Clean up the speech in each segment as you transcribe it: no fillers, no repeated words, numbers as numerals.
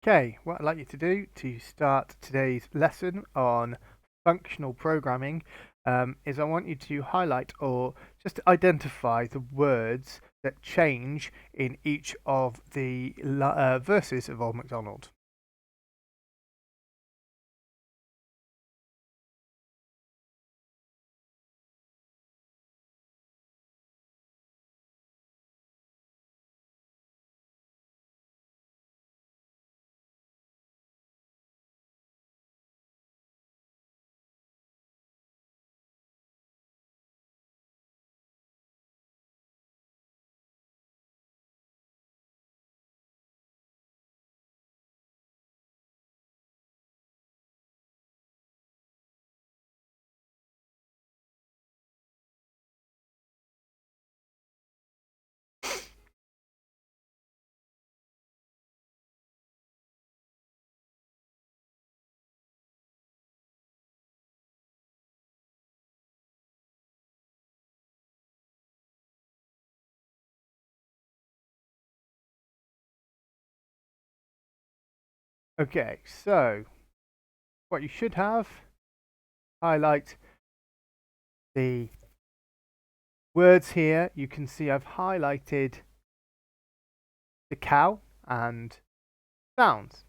Okay, what I'd like you to do to start today's lesson on functional programming is I want you to highlight or just identify the words that change in each of the verses of Old MacDonald. Okay, so what you should have, highlight the words here. You can see I've highlighted the cow and sounds,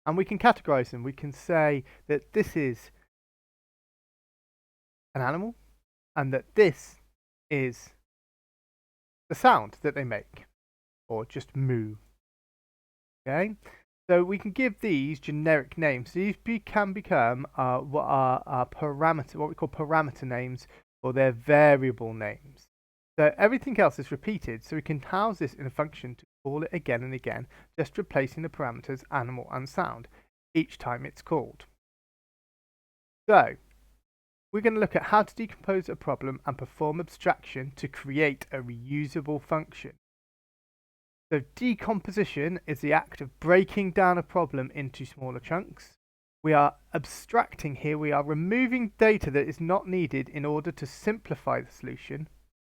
and we can categorize them. We can say that this is an animal and that this is the sound that they make, or just moo. Okay, so we can give these generic names. These can become what are our parameter, what we call parameter names, or their variable names. So everything else is repeated, so we can house this in a function to call it again and again, just replacing the parameters animal and sound each time it's called. So we're going to look at how to decompose a problem and perform abstraction to create a reusable function. So decomposition is the act of breaking down a problem into smaller chunks. We are abstracting here, we are removing data that is not needed in order to simplify the solution,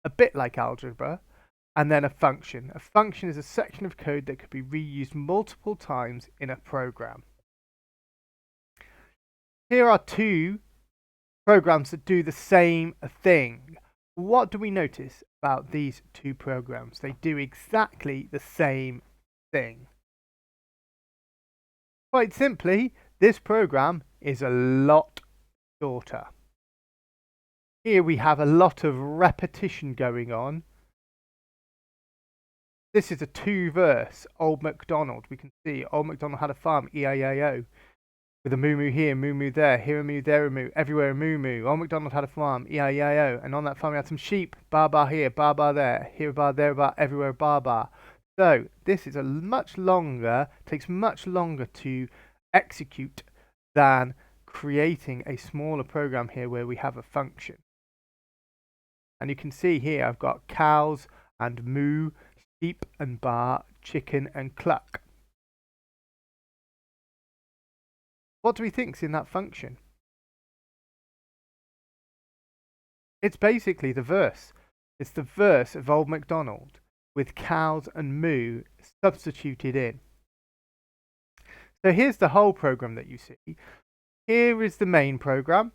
a bit like algebra, and then a function. A function is a section of code that could be reused multiple times in a program. Here are two programs that do the same thing. What do we notice about these two programs? They do exactly the same thing. Quite simply, this program is a lot shorter. Here we have a lot of repetition going on. This is a two-verse Old MacDonald. We can see Old MacDonald had a farm, E-I-E-I-O, with a moo moo here, moo moo there, here a moo, there a moo, everywhere a moo moo. Old MacDonald had a farm, E-I-E-I-O, and on that farm he had some sheep, bar bar here, bar bar there, here a bar, there a bar, everywhere a bar bar. So this is a much longer, takes much longer to execute than creating a smaller program here where we have a function. And you can see here I've got cows and moo, sheep and bar, chicken and cluck. What do we think's in that function? It's basically the verse. It's the verse of Old MacDonald with cows and moo substituted in. So here's the whole program that you see. Here is the main program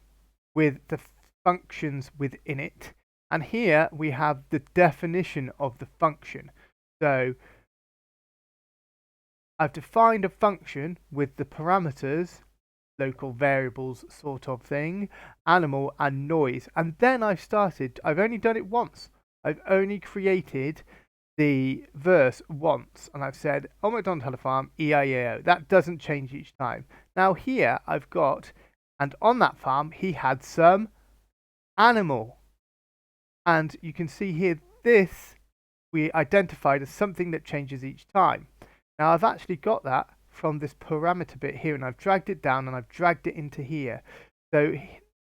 with the functions within it. And here we have the definition of the function. So I've defined a function with the parameters, local variables sort of thing, animal and noise. And then I've only done it once. I've only created the verse once. And I've said, Old MacDonald had a farm, E-I-E-I-O. That doesn't change each time. Now here I've got, and on that farm he had some animal. And you can see here, this we identified as something that changes each time. Now I've actually got that from this parameter bit here, and I've dragged it down and I've dragged it into here. So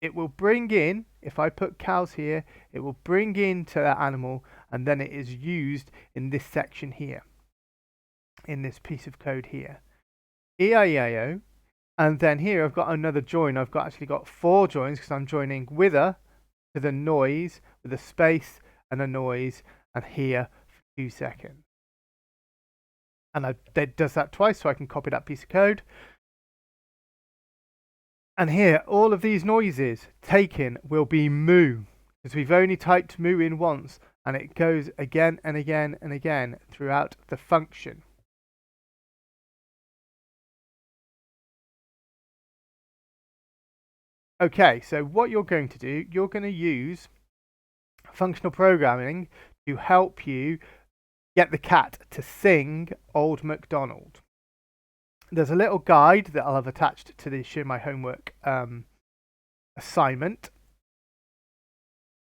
it will bring in, if I put cows here, it will bring into that animal, and then it is used in this section here, in this piece of code here. E-I-E-I-O, and then here I've got another join. I've actually got 4 joins because I'm joining with a to the noise with a space and a noise, and here for 2 seconds. And it does that twice, so I can copy that piece of code. And here, all of these noises taken will be moo, because we've only typed moo in once, and it goes again and again and again throughout the function. Okay, so what you're going to do, you're going to use functional programming to help you get the cat to sing Old MacDonald. There's a little guide that I'll have attached to the Show My Homework assignment,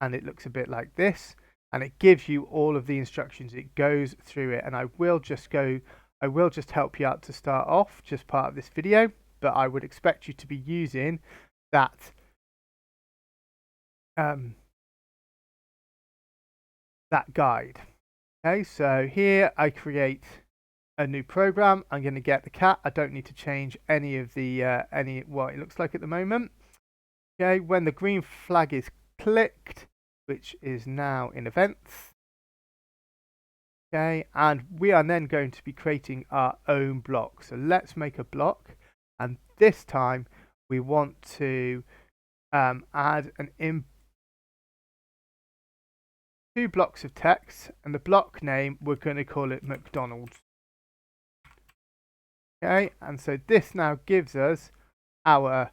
and it looks a bit like this, and it gives you all of the instructions. It goes through it, and I will just help you out to start off, just part of this video, but I would expect you to be using that that guide. Okay, so here I create a new program. I'm going to get the cat. I don't need to change any of the what it looks like at the moment. Okay, when the green flag is clicked, which is now in events. Okay, and we are then going to be creating our own block. So let's make a block, and this time we want to add two blocks of text, and the block name, we're going to call it McDonald's. Okay, and so this now gives us our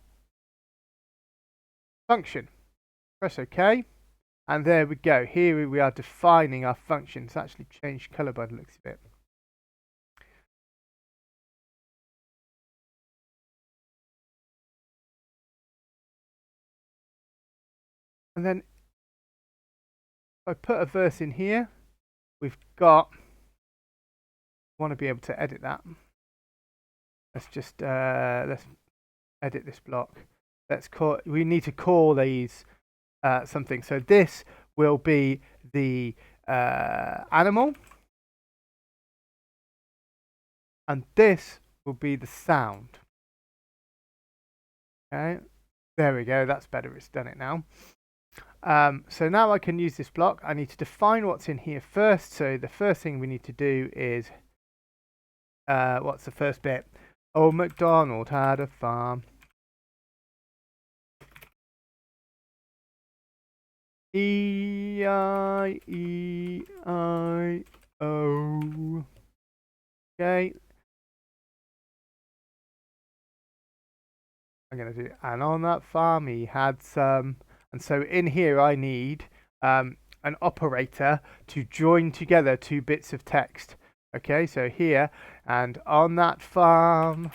function. Press OK, and there we go. Here we are defining our function. It's actually changed colour by the looks of it. And then if I put a verse in here, we've got, want to be able to edit that. Let's just let's edit this block. We need to call these something. So this will be the animal, and this will be the sound. Okay, there we go. That's better. It's done it now. So now I can use this block. I need to define what's in here first. So the first thing we need to do is, what's the first bit? Old MacDonald had a farm. E-I-E-I-O. Okay. I'm going to do, and on that farm he had some, and so in here I need an operator to join together two bits of text. Okay, so here, and on that farm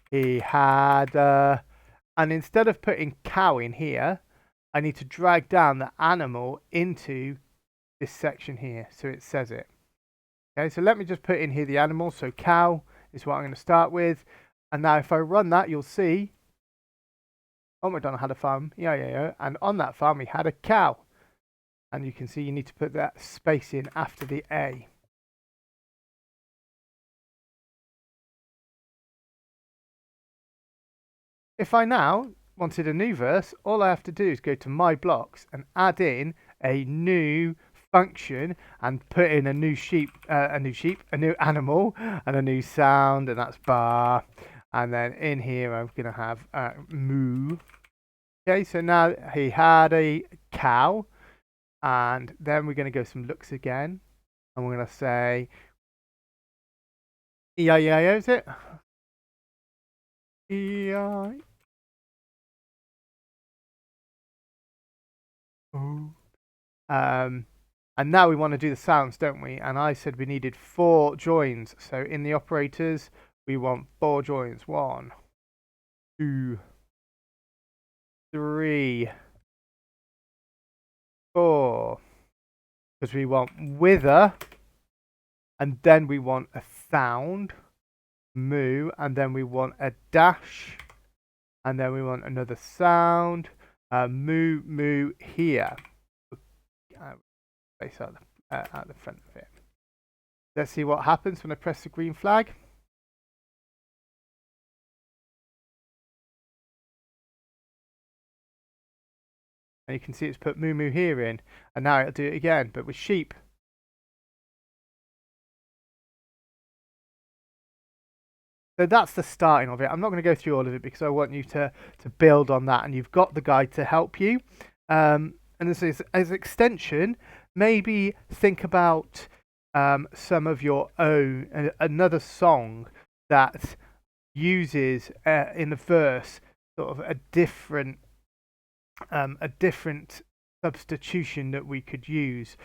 he had, and instead of putting cow in here, I need to drag down the animal into this section here, so it says it. Okay, so let me just put in here the animal. So cow is what I'm going to start with. And now if I run that, you'll see, oh, MacDonald had a farm, yeah, and on that farm he had a cow. And you can see you need to put that space in after the A. If I now wanted a new verse, all I have to do is go to my blocks and add in a new function and put in a new a new animal, and a new sound, and that's bar. And then in here I'm going to have moo. Okay, so now he had a cow, and then we're going to go some looks again, and we're going to say E-I-E-I-O, is it? E-I-O. And now we want to do the sounds, don't we? And I said we needed 4 joins. So in the operators, we want 4 joins. 1, 2, 3, 4. Because we want wither, and then we want a sound, moo, and then we want a dash, and then we want another sound, moo, moo here. Place out the front of it. Let's see what happens when I press the green flag. And you can see it's put moo moo here in, and now it'll do it again, but with sheep. So that's the starting of it. I'm not going to go through all of it because I want you to build on that, and you've got the guide to help you. And this is as extension, maybe think about some of your own, another song that uses in the verse sort of a different substitution that we could use.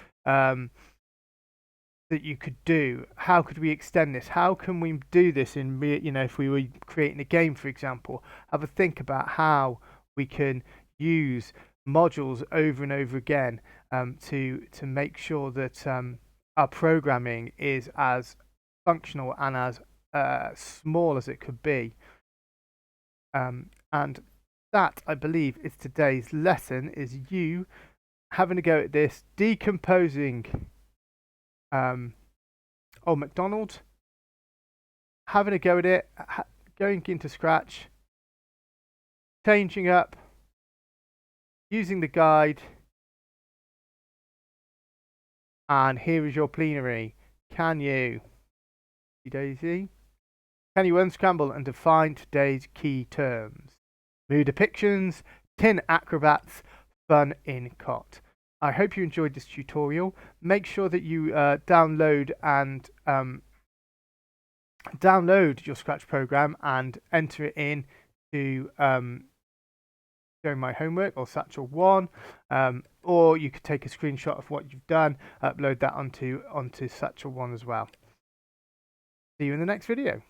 That you could do. How could we extend this? How can we do this in if we were creating a game, for example, have a think about how we can use modules over and over again to make sure that our programming is as functional and as small as it could be. And that, I believe, is today's lesson, is you having a go at this, decomposing McDonald, having a go at it, going into Scratch, changing up, using the guide, and here is your plenary. Can you, Daisy? Can you unscramble and define today's key terms? Mood depictions, tin acrobats, fun in cot. I hope you enjoyed this tutorial. Make sure that you download your Scratch program and enter it in to Showing My Homework or Satchel 1, or you could take a screenshot of what you've done, upload that onto Satchel 1 as well. See you in the next video.